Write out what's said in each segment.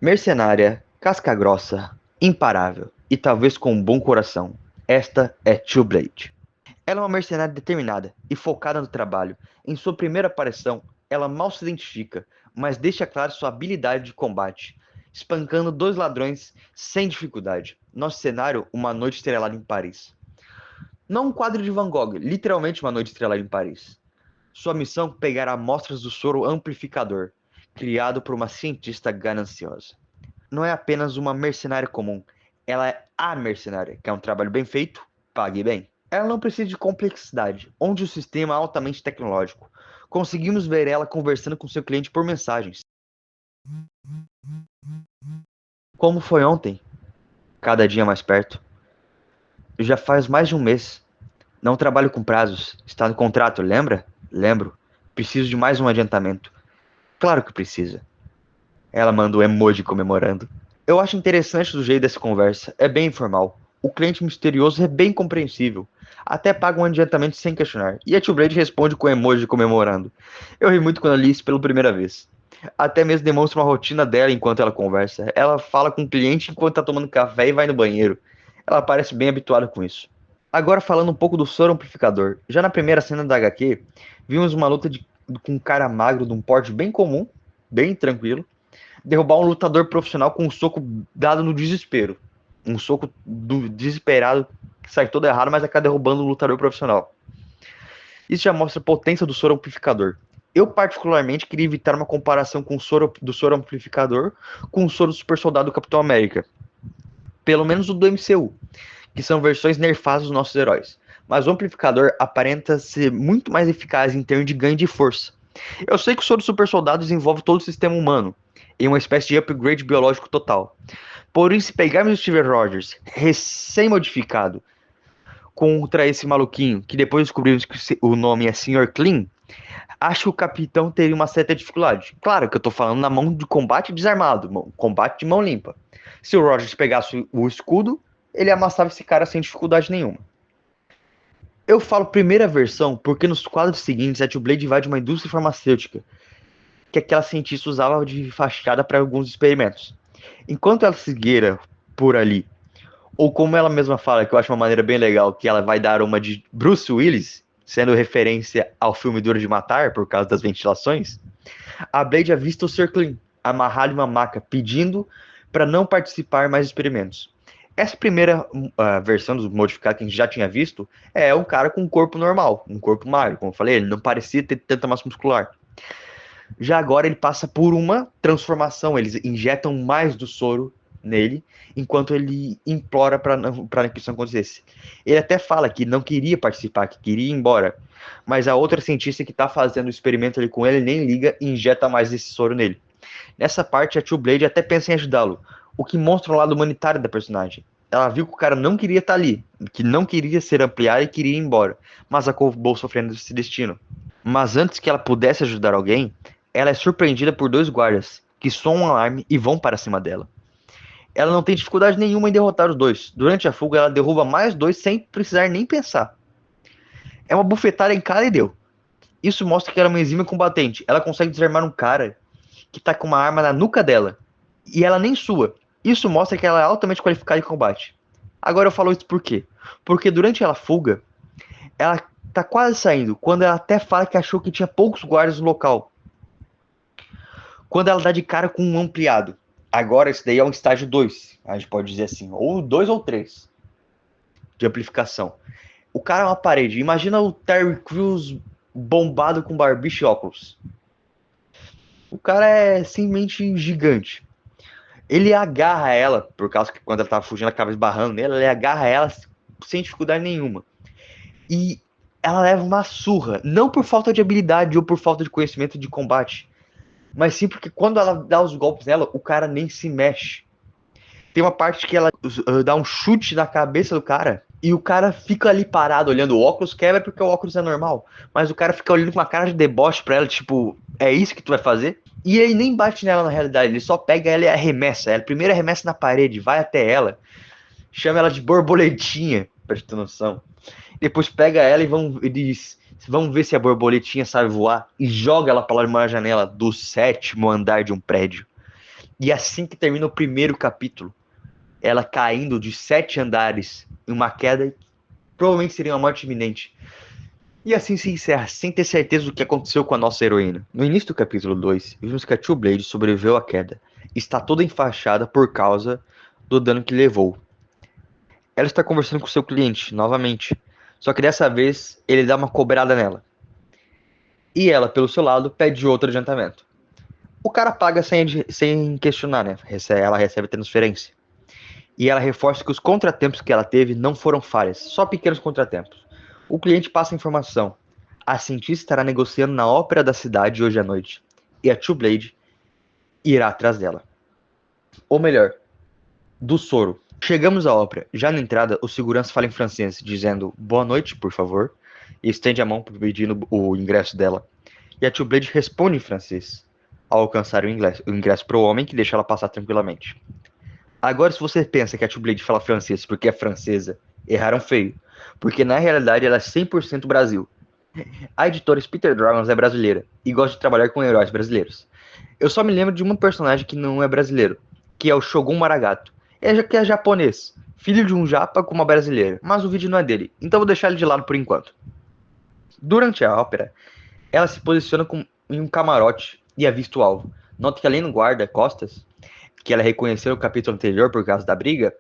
Mercenária, casca-grossa, imparável e talvez com um bom coração. Esta é Two Blade. Ela é uma mercenária determinada e focada no trabalho. Em sua primeira aparição, ela mal se identifica, mas deixa claro sua habilidade de combate, espancando dois ladrões sem dificuldade. Nosso cenário, uma noite estrelada em Paris. Não um quadro de Van Gogh, literalmente uma noite estrelada em Paris. Sua missão: pegar amostras do soro amplificador, criado por uma cientista gananciosa. Não é apenas uma mercenária comum, ela é a mercenária, que é um trabalho bem feito, pague bem. Ela não precisa de complexidade, onde o sistema é altamente tecnológico. Conseguimos ver ela conversando com seu cliente por mensagens. Como foi ontem? Cada dia mais perto. Já faz mais de um mês. Não trabalho com prazos. Está no contrato, lembra? Lembro. Preciso de mais um adiantamento. Claro que precisa. Ela manda um emoji comemorando. Eu acho interessante o jeito dessa conversa. É bem informal. O cliente misterioso é bem compreensível. Até paga um adiantamento sem questionar. E a Tio Blade responde com um emoji comemorando. Eu ri muito quando eu li isso pela primeira vez. Até mesmo demonstra uma rotina dela enquanto ela conversa. Ela fala com o cliente enquanto tá tomando café e vai no banheiro. Ela parece bem habituada com isso. Agora falando um pouco do soro amplificador. Já na primeira cena da HQ, vimos uma luta com um cara magro de um porte bem comum, bem tranquilo, derrubar um lutador profissional com um soco dado no desespero. Um soco desesperado que sai todo errado, mas acaba derrubando um lutador profissional. Isso já mostra a potência do soro amplificador. Eu particularmente queria evitar uma comparação com o soro do soro amplificador com o soro do super soldado do Capitão América. Pelo menos o do MCU, que são versões nerfadas dos nossos heróis. Mas o amplificador aparenta ser muito mais eficaz em termos de ganho de força. Eu sei que o soro do super soldado desenvolve todo o sistema humano, em uma espécie de upgrade biológico total. Porém, se pegarmos o Steve Rogers recém-modificado contra esse maluquinho, que depois descobrimos que o nome é Sr. Clean, acho que o capitão teria uma certa dificuldade. Claro que eu tô falando na mão de combate desarmado, combate de mão limpa. Se o Rogers pegasse o escudo, ele amassava esse cara sem dificuldade nenhuma. Eu falo primeira versão porque nos quadros seguintes a Tio Blade vai de uma indústria farmacêutica que aquela cientista usava de fachada para alguns experimentos. Enquanto ela seguira por ali, ou como ela mesma fala, que eu acho uma maneira bem legal, que ela vai dar uma de Bruce Willis, sendo referência ao filme Duro de Matar, por causa das ventilações, a Blade avista o Sr. Clean, amarrado em uma maca, pedindo para não participar mais de experimentos. Essa primeira versão do modificado que a gente já tinha visto é um cara com um corpo normal, um corpo magro, como eu falei, ele não parecia ter tanta massa muscular. Já agora ele passa por uma transformação, eles injetam mais do soro nele, enquanto ele implora para que isso não acontecesse. Ele até fala que não queria participar, que queria ir embora, mas a outra cientista que está fazendo o experimento ali com ele nem liga e injeta mais esse soro nele. Nessa parte, a Tio Blade até pensa em ajudá-lo, o que mostra o lado humanitário da personagem. Ela viu que o cara não queria estar ali, que não queria ser ampliado e queria ir embora, mas acabou sofrendo esse destino. Mas antes que ela pudesse ajudar alguém, ela é surpreendida por dois guardas, que soam um alarme e vão para cima dela. Ela não tem dificuldade nenhuma em derrotar os dois. Durante a fuga, ela derruba mais dois sem precisar nem pensar. É uma bufetada em cara e deu. Isso mostra que ela é uma exímia combatente. Ela consegue desarmar um cara que tá com uma arma na nuca dela. E ela nem sua. Isso mostra que ela é altamente qualificada em combate. Agora eu falo isso por quê? Porque durante a fuga, ela tá quase saindo, quando ela até fala que achou que tinha poucos guardas no local. Quando ela dá de cara com um ampliado. Agora esse daí é um estágio 2, a gente pode dizer assim, ou 2 ou 3 de amplificação. O cara é uma parede. Imagina o Terry Crews bombado com barbicha e óculos. O cara é simplesmente gigante. Ele agarra ela, por causa que quando ela tava fugindo, ela acaba esbarrando nela, ele agarra ela sem dificuldade nenhuma. E ela leva uma surra, não por falta de habilidade ou por falta de conhecimento de combate, mas sim porque quando ela dá os golpes nela, o cara nem se mexe. Tem uma parte que ela dá um chute na cabeça do cara e o cara fica ali parado olhando. O óculos quebra porque o óculos é normal, mas o cara fica olhando com uma cara de deboche pra ela, tipo, é isso que tu vai fazer? E ele nem bate nela na realidade, ele só pega ela e arremessa. Ela primeiro arremessa na parede, vai até ela, chama ela de borboletinha, pra te ter noção. Depois pega ela e diz: vamos ver se a borboletinha sabe voar. E joga ela para lá de uma janela do sétimo andar de um prédio. E assim que termina o primeiro capítulo, ela caindo de 7 andares em uma queda que provavelmente seria uma morte iminente. E assim se encerra, sem ter certeza do que aconteceu com a nossa heroína. No início do capítulo 2, vimos que a Two Blade sobreviveu à queda. Está toda enfaixada por causa do dano que levou. Ela está conversando com seu cliente, novamente. Só que dessa vez, ele dá uma cobrada nela. E ela, pelo seu lado, pede outro adiantamento. O cara paga sem questionar, né? Ela recebe a transferência. E ela reforça que os contratempos que ela teve não foram falhas, só pequenos contratempos. O cliente passa a informação. A cientista estará negociando na ópera da cidade hoje à noite. E a Two Blade irá atrás dela. Ou melhor, do soro. Chegamos à ópera. Já na entrada, o segurança fala em francês, dizendo boa noite, por favor, e estende a mão pedindo o ingresso dela. E a Two Blade responde em francês, ao alcançar o ingresso para o homem, que deixa ela passar tranquilamente. Agora, se você pensa que a Two Blade fala francês porque é francesa, erraram feio. Porque na realidade ela é 100% Brasil. A editora Spitter Dragons é brasileira e gosta de trabalhar com heróis brasileiros. Eu só me lembro de um personagem que não é brasileiro, que é o Shogun Maragato. Que é japonês, filho de um japa com uma brasileira, mas o vídeo não é dele, então vou deixar ele de lado por enquanto. Durante a ópera, ela se posiciona em um camarote e avista o alvo. Nota que além do guarda-costas, que ela reconheceu no capítulo anterior por causa da briga,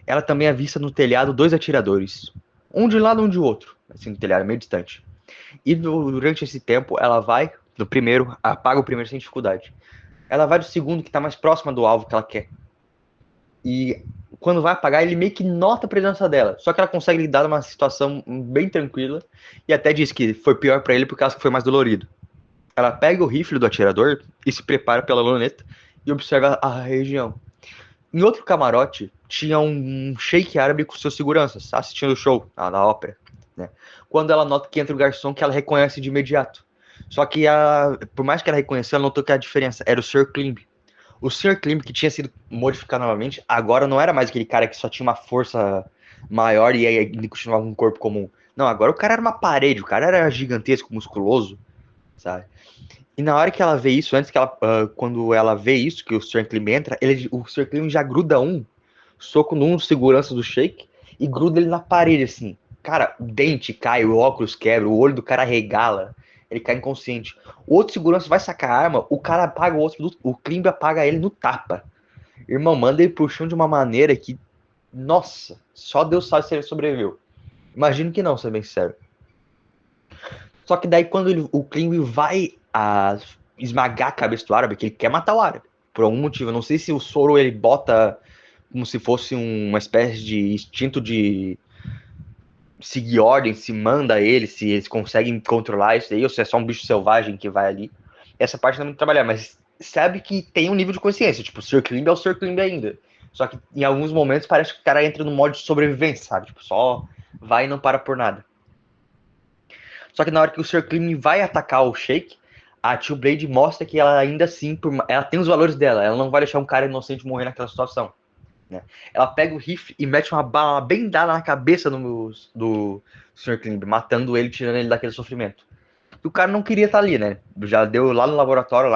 ela também avista no telhado 2 atiradores. Um de um lado e um de outro, assim, no telhado, meio distante. E durante esse tempo, ela vai do primeiro, apaga o primeiro sem dificuldade. Ela vai do segundo, que tá mais próxima do alvo que ela quer. E quando vai apagar, ele meio que nota a presença dela. Só que ela consegue lidar numa situação bem tranquila. E até diz que foi pior para ele por causa que foi mais dolorido. Ela pega o rifle do atirador e se prepara pela luneta e observa a região. Em outro camarote, tinha um sheik árabe com seus seguranças, assistindo o show na ópera. Né? Quando ela nota que entra o garçom, que ela reconhece de imediato. Só que, por mais que ela reconheceu, ela notou que a diferença era o Sr. Klimb. O Sr. Klimb, que tinha sido modificado novamente, agora não era mais aquele cara que só tinha uma força maior e aí continuava com um corpo comum. Não, agora o cara era uma parede, o cara era gigantesco, musculoso, sabe? E na hora que ela vê isso, quando ela vê isso, que o Sr. Klim entra, o Sr. Klim já gruda um soco num dos seguranças do Sheik e gruda ele na parede, assim. Cara, o dente cai, o óculos quebra, o olho do cara regala, ele cai inconsciente. O outro segurança vai sacar a arma, o cara apaga o outro, o Klim apaga ele no tapa. Irmão, manda ele pro chão de uma maneira que, nossa, só Deus sabe se ele sobreviveu. Imagino que não, ser bem sincero. Só que daí quando o Kling vai esmagar a cabeça do árabe, que ele quer matar o árabe. Por algum motivo. Eu não sei se o soro ele bota como se fosse uma espécie de instinto de seguir ordem, se manda ele, se eles conseguem controlar isso aí, ou se é só um bicho selvagem que vai ali. Essa parte não é muito trabalhar, mas sabe que tem um nível de consciência. Tipo, o Sr. Klimb é o Sr. Klimb ainda. Só que em alguns momentos parece que o cara entra no modo de sobrevivência, sabe? Tipo, só vai e não para por nada. Só que na hora que o Sr. Klim vai atacar o Sheik, a Two Blade mostra que ela ainda assim, ela tem os valores dela. Ela não vai deixar um cara inocente morrer naquela situação. Né? Ela pega o rifle e mete uma bala bem dada na cabeça do Sr. Klim, matando ele, tirando ele daquele sofrimento. E o cara não queria estar ali, né? Já deu lá no laboratório,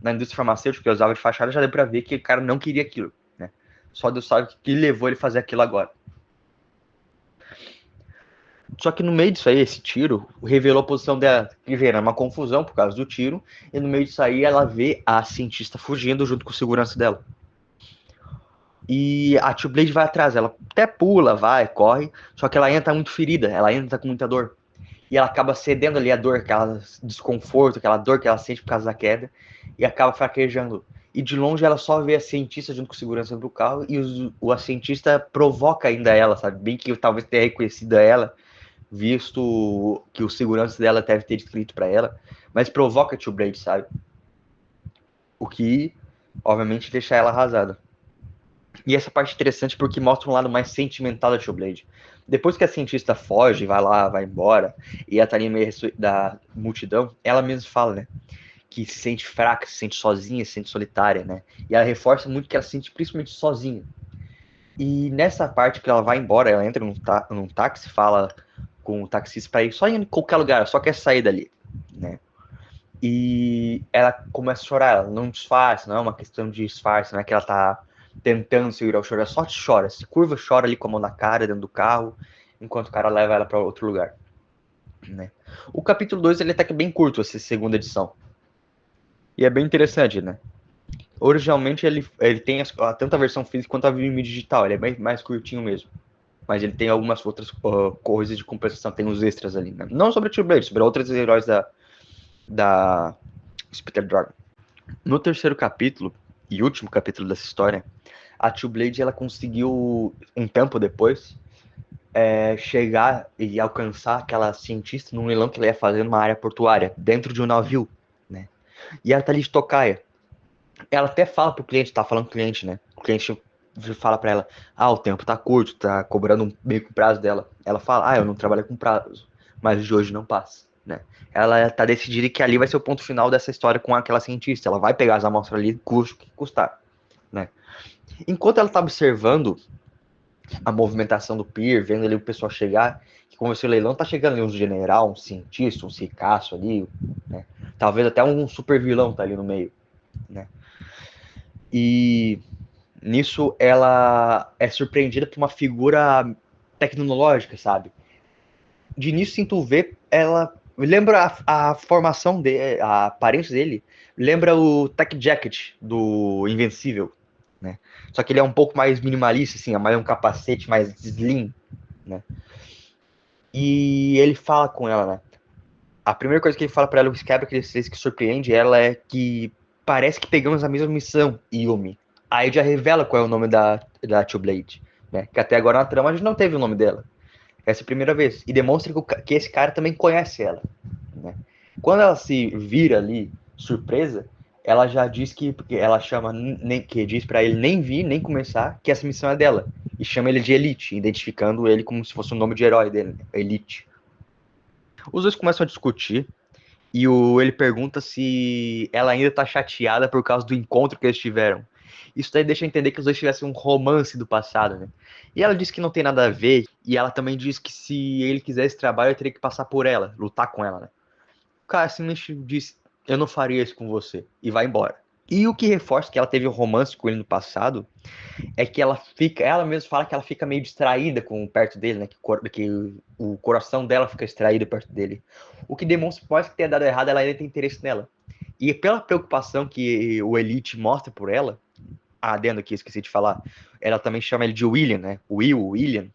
na indústria farmacêutica que eu usava de fachada, já deu pra ver que o cara não queria aquilo. Né? Só Deus sabe o que levou ele a fazer aquilo agora. Só que no meio disso aí, esse tiro revelou a posição dela, que gera uma confusão por causa do tiro, e no meio disso aí ela vê a cientista fugindo junto com o segurança dela. E a Two Blade vai atrás, ela até pula, vai, corre, só que ela ainda tá muito ferida, ela ainda tá com muita dor. E ela acaba cedendo ali a dor, aquela desconforto, aquela dor que ela sente por causa da queda, e acaba fraquejando. E de longe ela só vê a cientista junto com o segurança do carro, e a cientista provoca ainda ela, sabe? Bem que talvez tenha reconhecido ela, visto que o segurança dela deve ter escrito para ela, mas provoca a Two Blade, sabe? O que, obviamente, deixa ela arrasada. E essa parte é interessante porque mostra um lado mais sentimental da Two Blade. Depois que a cientista foge, vai lá, vai embora, e ela tá ali no meio da multidão, ela mesma fala, né? Que se sente fraca, se sente sozinha, se sente solitária, né? E ela reforça muito que ela se sente principalmente sozinha. E nessa parte que ela vai embora, ela entra num táxi, fala com o taxista para ir só em qualquer lugar, só quer sair dali, né? E ela começa a chorar, ela não disfarça, não é uma questão de disfarce, não é que ela tá tentando segurar o choro, ela só chora, se curva, chora ali com a mão na cara, dentro do carro, enquanto o cara leva ela para outro lugar, né? O capítulo 2 ele é até que bem curto, essa segunda edição. E é bem interessante, né? Originalmente ele tem tanto a versão física quanto a mídia digital, ele é bem mais curtinho mesmo. Mas ele tem algumas outras coisas de compensação, tem os extras ali, né? Não sobre a Two Blade, sobre outros heróis da Spider Dragon. No terceiro capítulo, e último capítulo dessa história, a Two Blade ela conseguiu, um tempo depois, chegar e alcançar aquela cientista num leilão que ela ia fazer numa área portuária, dentro de um navio, né? E ela tá ali de tocaia. Ela até fala pro cliente, tá falando com o cliente, né? O cliente fala pra ela, o tempo tá curto, tá cobrando meio que o prazo dela. Ela fala, eu não trabalho com prazo, mas de hoje não passa, né? Ela tá decidida que ali vai ser o ponto final dessa história com aquela cientista. Ela vai pegar as amostras ali, custe o que custar, né? Enquanto ela tá observando a movimentação do pier, vendo ali o pessoal chegar, que como esse leilão tá chegando ali um general, um cientista, um cicaço ali, né? Talvez até um super vilão tá ali no meio, né? E nisso ela é surpreendida por uma figura tecnológica, sabe? De início, sem tu ver, ela lembra a formação dele, a aparência dele, lembra o Tech Jacket do Invencível, né? Só que ele é um pouco mais minimalista, assim, é mais um capacete mais slim, né? E ele fala com ela, né? A primeira coisa que ele fala pra ela, o quebra que que surpreende ela é que parece que pegamos a mesma missão, Yumi. Aí já revela qual é o nome da Two Blade, né? Que até agora na trama a gente não teve o nome dela. Essa é a primeira vez. E demonstra que esse cara também conhece ela, né? Quando ela se vira ali, surpresa, ela já diz que, porque ela chama, nem, que diz pra ele nem vir, nem começar, que essa missão é dela. E chama ele de Elite, identificando ele como se fosse o nome de herói dele, né? Elite. Os dois começam a discutir, e ele pergunta se ela ainda tá chateada por causa do encontro que eles tiveram. Isso daí deixa entender que os dois tivessem um romance do passado, né? E ela diz que não tem nada a ver, e ela também diz que se ele quiser esse trabalho, eu teria que passar por ela, lutar com ela, né? O cara simplesmente diz, eu não faria isso com você, e vai embora. E o que reforça que ela teve um romance com ele no passado é que ela mesma fala que ela fica meio distraída com perto dele, né? Que o coração dela fica distraído perto dele. O que demonstra que, por mais que tenha dado errado, ela ainda tem interesse nela. E pela preocupação que o Elite mostra por ela, adendo aqui, esqueci de falar, ela também chama ele de William, né? William,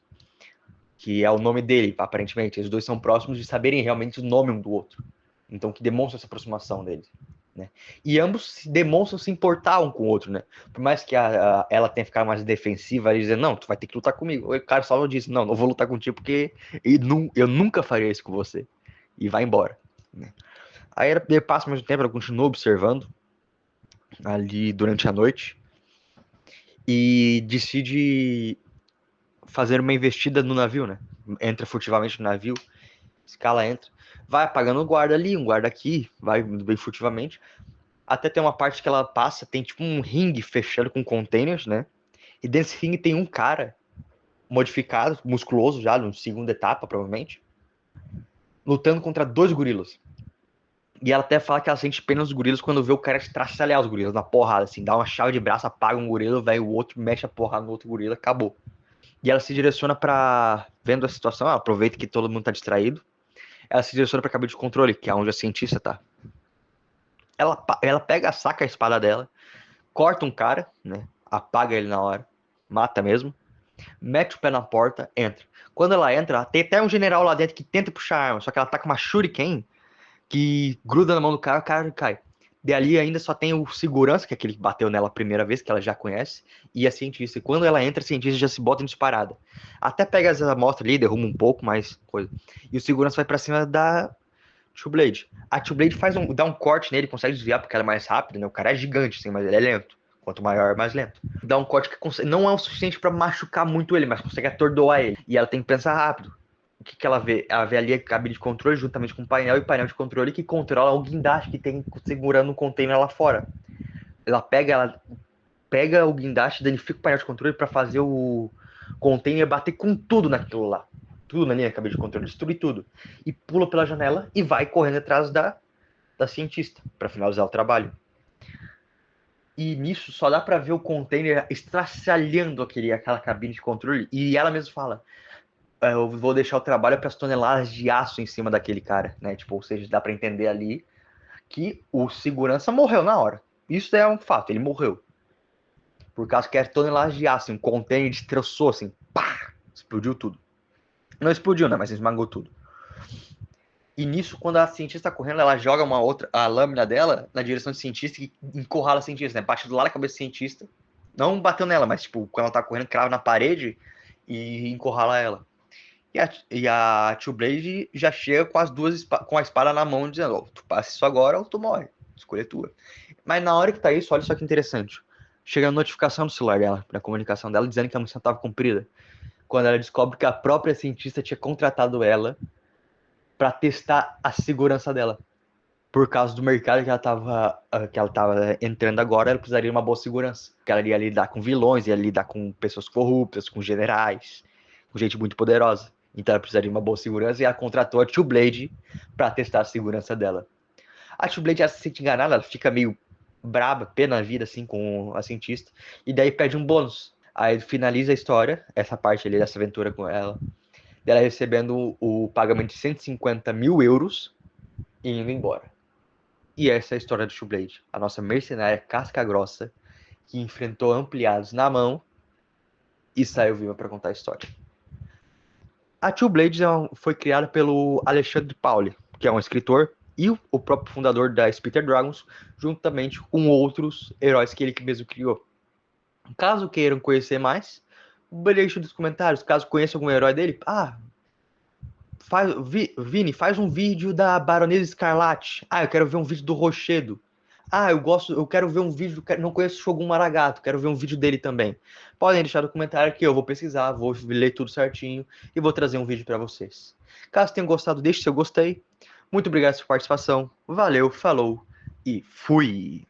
que é o nome dele, aparentemente. Os dois são próximos de saberem realmente o nome um do outro. Então, que demonstra essa aproximação deles. Né? E ambos demonstram se importar um com o outro, né? Por mais que ela tenha ficado mais defensiva, ela dizer, não, tu vai ter que lutar comigo. O cara só diz, não, não vou lutar contigo porque eu nunca faria isso com você. E vai embora. Né? Aí ele passa mais um tempo, ela continua observando ali durante a noite e decide fazer uma investida no navio, né? Entra furtivamente no navio, escala entra, vai apagando o guarda ali, um guarda aqui, vai bem furtivamente. Até tem uma parte que ela passa, tem tipo um ringue fechado com containers, né? E desse ringue tem um cara modificado, musculoso já, na segunda etapa, provavelmente, lutando contra dois gorilas. E ela até fala que ela sente pena nos gorilas quando vê o cara estraçalhar os gorilas na porrada, assim, dá uma chave de braço, apaga um gorila, vai o outro, mexe a porrada no outro gorila, acabou. E ela se direciona pra. Vendo a situação, ela aproveita que todo mundo tá distraído. Ela se direciona pra cabine de controle, que é onde a cientista tá. Ela pega, saca a espada dela, corta um cara, né? Apaga ele na hora, mata mesmo, mete o pé na porta, entra. Quando ela entra, tem até um general lá dentro que tenta puxar a arma, só que ela tá com uma shuriken que gruda na mão do cara, o cara cai. Dali ainda só tem o segurança, que é aquele que bateu nela a primeira vez, que ela já conhece, e a cientista. E quando ela entra, a cientista já se bota em disparada. Até pega as amostras ali, derruba um pouco, mais coisa. E o segurança vai pra cima da Two Blade. A Two Blade dá um corte nele, consegue desviar porque ela é mais rápida, né? O cara é gigante, assim, mas ele é lento. Quanto maior, mais lento. Dá um corte que não é o suficiente pra machucar muito ele, mas consegue atordoar ele. E ela tem que pensar rápido. O que ela vê? Ela vê ali a cabine de controle juntamente com o painel, e o painel de controle que controla o guindaste que tem segurando o container lá fora. Ela pega o guindaste, danifica o painel de controle pra fazer o container bater com tudo naquilo lá. Tudo na linha da cabine de controle, destruir tudo. E pula pela janela e vai correndo atrás da da cientista para finalizar o trabalho. E nisso só dá para ver o container estraçalhando aquela cabine de controle. E ela mesma fala: eu vou deixar o trabalho para as toneladas de aço em cima daquele cara, né? Tipo, ou seja, dá para entender ali que o segurança morreu na hora. Isso é um fato, ele morreu. Por causa que era toneladas de aço, um container destroçou assim, pá, explodiu tudo. Não explodiu, né? Mas esmagou tudo. E nisso, quando a cientista tá correndo, ela joga a lâmina dela na direção do cientista e encurrala a cientista, né? Bate do lado da cabeça do cientista. Não bateu nela, mas tipo, quando ela tá correndo, crava na parede e encurrala ela. E a Two Blade já chega com as com a espada na mão, dizendo: oh, tu passa isso agora ou tu morre. Escolha é tua. Mas na hora que tá isso, olha só que interessante. Chega a notificação no celular dela, na comunicação dela, dizendo que a missão estava cumprida. Quando ela descobre que a própria cientista tinha contratado ela para testar a segurança dela. Por causa do mercado que ela tava entrando agora, ela precisaria de uma boa segurança. Porque ela ia lidar com vilões, ia lidar com pessoas corruptas, com generais, com gente muito poderosa. Então ela precisaria de uma boa segurança e ela contratou a Two Blade para testar a segurança dela. A Two Blade já se sente enganada, ela fica meio braba, pé na vida, assim, com a cientista. E daí pede um bônus. Aí finaliza a história, essa parte ali dessa aventura com ela. Dela recebendo o pagamento de 150 mil euros e indo embora. E essa é a história do Two Blade, a nossa mercenária casca grossa que enfrentou ampliados na mão e saiu viva para contar a história. A Two Blades foi criada pelo Alexandre Pauli, que é um escritor e o próprio fundador da Spitter Dragons, juntamente com outros heróis que ele mesmo criou. Caso queiram conhecer mais, deixe nos comentários. Caso conheça algum herói dele, Vini, faz um vídeo da Baronesa Escarlate. Eu quero ver um vídeo do Rochedo. Eu quero ver um vídeo, não conheço o Shogun Maragato, quero ver um vídeo dele também. Podem deixar no comentário que eu vou pesquisar, vou ler tudo certinho e vou trazer um vídeo para vocês. Caso tenham gostado, deixe seu gostei. Muito obrigado pela sua participação. Valeu, falou e fui!